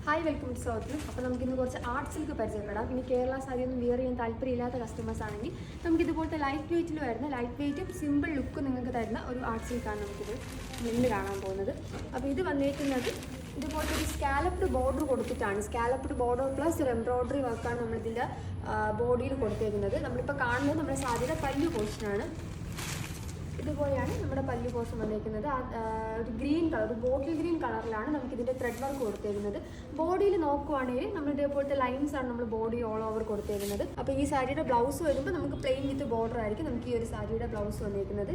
Hi welcome to south. അപ്പോൾ നമുക്കിന്ന് കുറച്ച് ആർട്ട് സിൽക്ക് പരിചയപ്പെടാം. ഇനി കേരള സാരി ഒന്നും വിയർ ചെയ്യാൻ താല്പര്യമില്ലാത്ത കസ്റ്റമേഴ്സ് ആണെങ്കിൽ നമുക്കിതുപോലത്തെ ലൈറ്റ് വെയ്റ്റിൽ വരുന്ന ലൈറ്റ് വെയ്റ്റും സിമ്പിൾ ലുക്ക് നിങ്ങൾക്ക് തരുന്ന ഒരു ആർട്ട് സിൽക്കാണ് നമുക്കിത് ഇന്ന് കാണാൻ പോകുന്നത്. അപ്പോൾ ഇത് വന്നിരിക്കുന്നത് ഇതുപോലത്തെ ഒരു സ്കാലപ്ഡ് ബോർഡർ കൊടുത്തിട്ടാണ്. സ്കാലപ്ഡ് ബോർഡർ പ്ലസ് ഒരു എംബ്രോയ്ഡറി വർക്കാണ് നമ്മളിതിൻ്റെ ബോഡിയിൽ കൊടുത്തേക്കുന്നത്. നമ്മളിപ്പോൾ കാണുന്നത് നമ്മുടെ സാരിയുടെ പല്ലു പോർഷനാണ്. ഇതുപോലെയാണ് നമ്മുടെ പല്ലു പോർഷൻ വന്നിരിക്കുന്നത്. ഒരു ഗ്രീൻ കളർ, ഒരു ബോട്ടിൽ ഗ്രീൻ കളറിലാണ് നമുക്കിതിൻ്റെ ത്രെഡ് വർക്ക് കൊടുത്തേക്കുന്നത്. ബോഡിയിൽ നോക്കുവാണെങ്കിൽ നമ്മൾ ഇതേപോലത്തെ ലൈൻസ് ആണ് നമ്മൾ ബോഡി ഓൾ ഓവർ കൊടുത്തേക്കുന്നത്. അപ്പോൾ ഈ സാരിയുടെ ബ്ലൗസ് വരുമ്പോൾ നമുക്ക് പ്ലെയിൻ വിത്ത് ബോർഡർ ആയിരിക്കും നമുക്ക് ഈ ഒരു സാരിയുടെ ബ്ലൗസ് വന്നിരിക്കുന്നത്.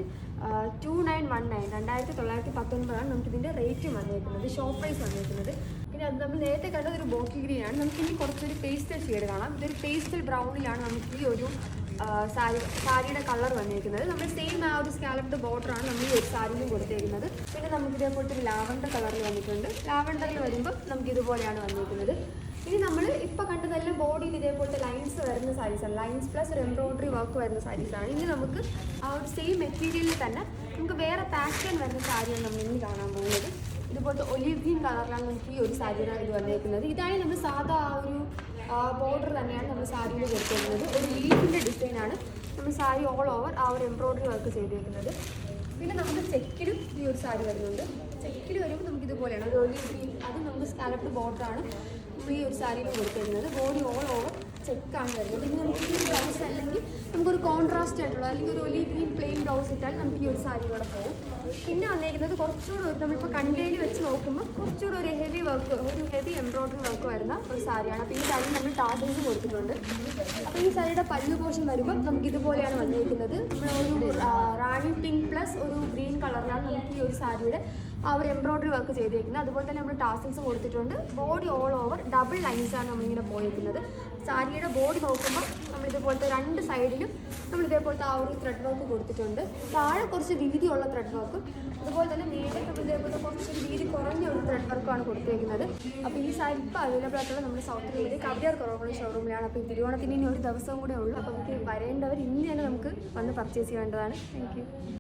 2919 2919 നമുക്കിതിൻ്റെ റേറ്റ് വന്നിരിക്കുന്നത്, ഷോപ്പ് പ്രൈസ് വന്നിരിക്കുന്നത്. പിന്നെ അത് നമ്മൾ നേരത്തെ കണ്ടത് ഒരു ബോട്ടിൽ ഗ്രീൻ ആണ്. നമുക്കിനി കുറച്ചൊരു പേസ്റ്റൽ ഷെയ്ഡ് കാണാം. ഇതൊരു പേസ്റ്റൽ ബ്രൗണിലാണ് നമുക്ക് ഈ ഒരു സാരിയുടെ കളർ വന്നിരിക്കുന്നത്. നമ്മൾ സെയിം ആ ഒരു സ്കാലപ്ഡ് ബോർഡറാണ് നമ്മൾ ഈ ഒരു സാരിയിലും കൊടുത്തിരിക്കുന്നത്. പിന്നെ നമുക്ക് ഇതേപോലത്തെ ഒരു ലാവണ്ടർ കളറിൽ വന്നിട്ടുണ്ട്. ലാവണ്ടറിൽ വരുമ്പോൾ നമുക്ക് ഇതുപോലെയാണ് വന്നിരിക്കുന്നത്. ഇനി നമ്മൾ ഇപ്പോൾ കണ്ടതെല്ലാം ബോഡിയിൽ ഇതേപോലത്തെ ലൈൻസ് വരുന്ന സാരീസാണ്. ലൈൻസ് പ്ലസ് ഒരു എംബ്രോയ്ഡറി വർക്ക് വരുന്ന സാരീസാണ്. ഇനി നമുക്ക് ആ ഒരു സെയിം മെറ്റീരിയലിൽ തന്നെ നമുക്ക് വേറെ പാറ്റേൺ വരുന്ന സാരിയാണ് നമ്മൾ ഇനി കാണാൻ പോകുന്നത്. ഇതുപോലത്തെ ഒലിവ് ഗ്രീൻ കളറിലാണ് നമുക്ക് ഈ ഒരു സാരിയാണ് ഇത് വന്നിരിക്കുന്നത്. ഇതാണ് നമ്മൾ സാധാ ആ ഒരു ബോർഡർ തന്നെയാണ് നമ്മൾ സാരിയിൽ കൊടുത്തിരിക്കുന്നത്. ഒരു ലീഫിൻ്റെ ഡിസൈനാണ് നമ്മൾ സാരി ഓൾ ഓവർ ആ ഒരു എംബ്രോയ്ഡറി വർക്ക് ചെയ്തിരിക്കുന്നത്. പിന്നെ നമുക്ക് ചെക്കിലും ഈ ഒരു സാരി വരുന്നുണ്ട്. ചെക്കിൽ വരുമ്പോൾ നമുക്കിതുപോലെയാണ് ഒരു ഒലിവ് ഗ്രീൻ, അത് നമുക്ക് സ്കാലപ്ഡ് ബോർഡറാണ് ഈ ഒരു സാരിയിൽ കൊടുത്തിരിക്കുന്നത്. ബോഡി ഓൾ ഓവർ ചെക്കാണ് വരുന്നത്. ഇനി നമുക്ക് ഈ ബ്ലൗസ് അല്ലെങ്കിൽ നമുക്കൊരു കോൺട്രാസ്റ്റ് ആയിട്ടുള്ള അല്ലെങ്കിൽ ഒരു ഒലിവ് ഗ്രീൻ പ്ലെയിൻ ബ്ലൗസ് ഇട്ടാൽ നമുക്ക് ഈ ഒരു സാരിയോടെ പോകും. പിന്നെ വന്നിരിക്കുന്നത് കുറച്ചുകൂടെ ഒരു നമ്മളിപ്പോൾ കണ്ടയിൽ വെച്ച് നോക്കുമ്പോൾ കുറച്ചുകൂടെ ഒരു ഹെവി വർക്ക്, ഒരു ഹെവി എംബ്രോയ്ഡറി വർക്ക് വരുന്ന ഒരു സാരിയാണ്. അപ്പോൾ ഈ സാരി നമ്മൾ ടാസൽസ് കൊടുത്തിട്ടുണ്ട്. അപ്പോൾ ഈ സാരിയുടെ പല്ലു പോർഷൻ വരുമ്പോൾ നമുക്ക് ഇതുപോലെയാണ് വന്നിരിക്കുന്നത്. നമ്മൾ ഒരു റാണി പിങ്ക് പ്ലസ് ഒരു ഗ്രീൻ കളറിലാണ് നമുക്ക് ഈ ഒരു സാരിയുടെ ആ ഒരു എംബ്രോയ്ഡറി വർക്ക് ചെയ്തിരിക്കുന്നത്. അതുപോലെ തന്നെ നമ്മൾ ടാസൽസ് കൊടുത്തിട്ടുണ്ട്. ബോഡി ഓൾ ഓവർ ഡബിൾ ലൈൻസാണ് നമ്മളിങ്ങനെ പോയിരിക്കുന്നത്. സാരിയുടെ ബോഡി നോക്കുമ്പോൾ നമ്മളിതുപോലത്തെ രണ്ട് സൈഡിലും നമ്മളിതേപോലത്തെ ആ ഒരു ത്രെഡ് വർക്ക് കൊടുത്തിട്ടുണ്ട്. താഴെ കുറച്ച് വീതിയുള്ള ത്രെഡ് വർക്കും അതുപോലെ തന്നെ മേലെ നമ്മളിതേപോലത്തെ കുറച്ചൊരു വീതി കുറഞ്ഞ ഒരു ത്രെഡ് വർക്കാണ് കൊടുത്തിരിക്കുന്നത്. അപ്പോൾ ഈ സാരി ഇപ്പോൾ അവൈലബിൾ ആയിട്ടുള്ള നമ്മുടെ സൗത്ത് ഇന്ത്യയിലെ കവിയാർ കുറവുള്ള ഷോറൂമിലാണ്. അപ്പോൾ ഈ തിരുവോണത്തിന് ഇനി ഒരു ദിവസം കൂടെ ഉള്ളൂ. അപ്പോൾ നമുക്ക് വരേണ്ടവർ ഇന്ന് തന്നെ നമുക്ക് വന്ന് പർച്ചേസ് ചെയ്യേണ്ടതാണ്. Thank you.